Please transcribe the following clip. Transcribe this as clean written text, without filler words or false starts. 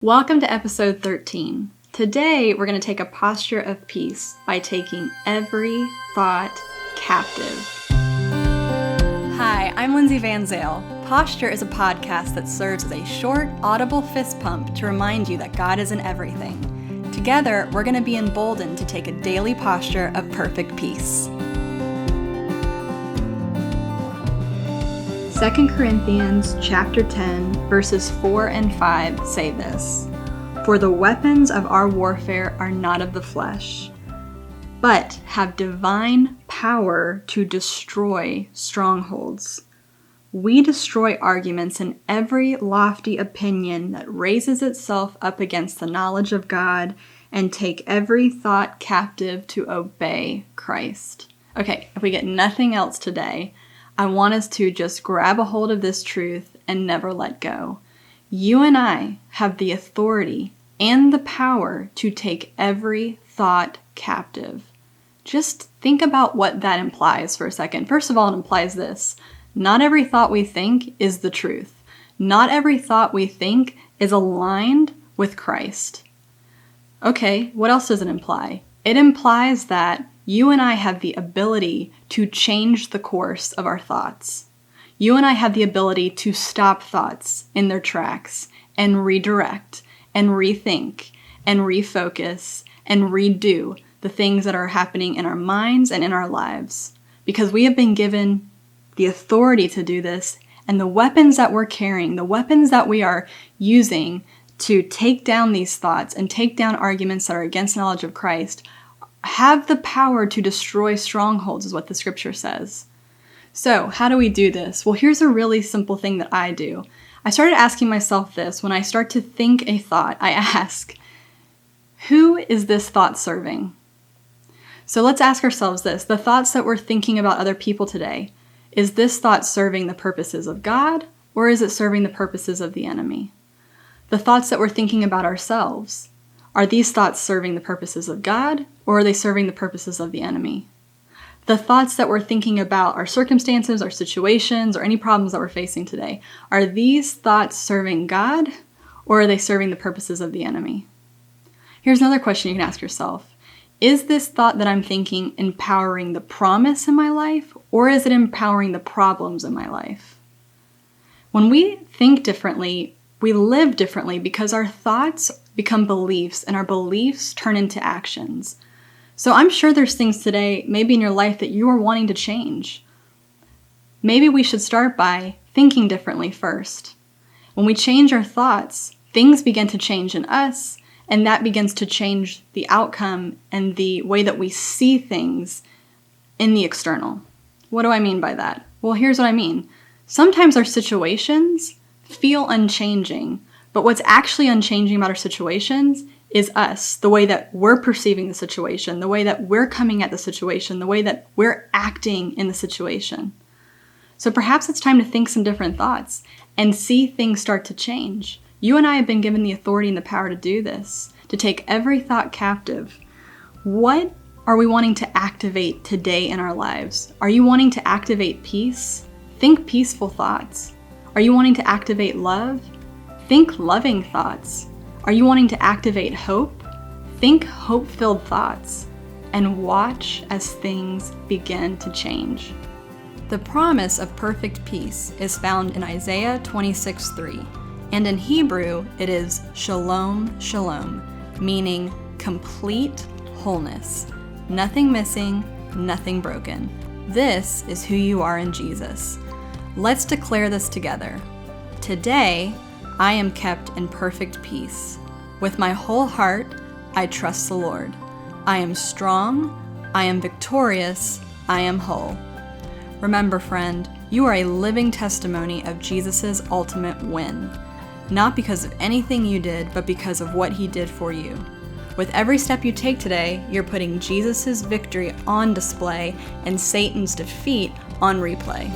Welcome to episode 13. Today, we're going to take a posture of peace by taking every thought captive. Hi, I'm Lindsay van Zyl. Posture is a podcast that serves as a short, audible fist pump to remind you that God is in everything. Together, we're going to be emboldened to take a daily posture of perfect peace. 2 Corinthians chapter 10, verses 4 and 5 say this: "For the weapons of our warfare are not of the flesh, but have divine power to destroy strongholds. We destroy arguments and every lofty opinion that raises itself up against the knowledge of God and take every thought captive to obey Christ." Okay, if we get nothing else today, I want us to just grab a hold of this truth and never let go. You and I have the authority and the power to take every thought captive. Just think about what that implies for a second. First of all, it implies this: not every thought we think is the truth. Not every thought we think is aligned with Christ. Okay, what else does it imply? It implies that you and I have the ability to change the course of our thoughts. You and I have the ability to stop thoughts in their tracks and redirect and rethink and refocus and redo the things that are happening in our minds and in our lives. Because we have been given the authority to do this, and the weapons that we're carrying, the weapons that we are using to take down these thoughts and take down arguments that are against knowledge of Christ, have the power to destroy strongholds, is what the scripture says. So, how do we do this? Well, here's a really simple thing that I do. I started asking myself this: when I start to think a thought, I ask, who is this thought serving? So let's ask ourselves this: the thoughts that we're thinking about other people today, is this thought serving the purposes of God, or is it serving the purposes of the enemy? The thoughts that we're thinking about ourselves, are these thoughts serving the purposes of God, or are they serving the purposes of the enemy? The thoughts that we're thinking about our circumstances, our situations, or any problems that we're facing today, are these thoughts serving God, or are they serving the purposes of the enemy? Here's another question you can ask yourself: is this thought that I'm thinking empowering the promise in my life, or is it empowering the problems in my life? When we think differently, we live differently because our thoughts become beliefs and our beliefs turn into actions. So I'm sure there's things today, maybe in your life, that you are wanting to change. Maybe we should start by thinking differently first. When we change our thoughts, things begin to change in us, and that begins to change the outcome and the way that we see things in the external. What do I mean by that? Well, here's what I mean. Sometimes our situations feel unchanging, but what's actually unchanging about our situations is us, the way that we're perceiving the situation, the way that we're coming at the situation, the way that we're acting in the situation. So perhaps it's time to think some different thoughts and see things start to change. You and I have been given the authority and the power to do this, to take every thought captive. What are we wanting to activate today in our lives? Are you wanting to activate peace? Think peaceful thoughts. Are you wanting to activate love? Think loving thoughts. Are you wanting to activate hope? Think hope-filled thoughts. And watch as things begin to change. The promise of perfect peace is found in Isaiah 26:3. And in Hebrew, it is shalom, shalom, meaning complete wholeness. Nothing missing, nothing broken. This is who you are in Jesus. Let's declare this together. Today, I am kept in perfect peace. With my whole heart, I trust the Lord. I am strong, I am victorious, I am whole. Remember, friend, you are a living testimony of Jesus' ultimate win. Not because of anything you did, but because of what he did for you. With every step you take today, you're putting Jesus' victory on display and Satan's defeat on replay.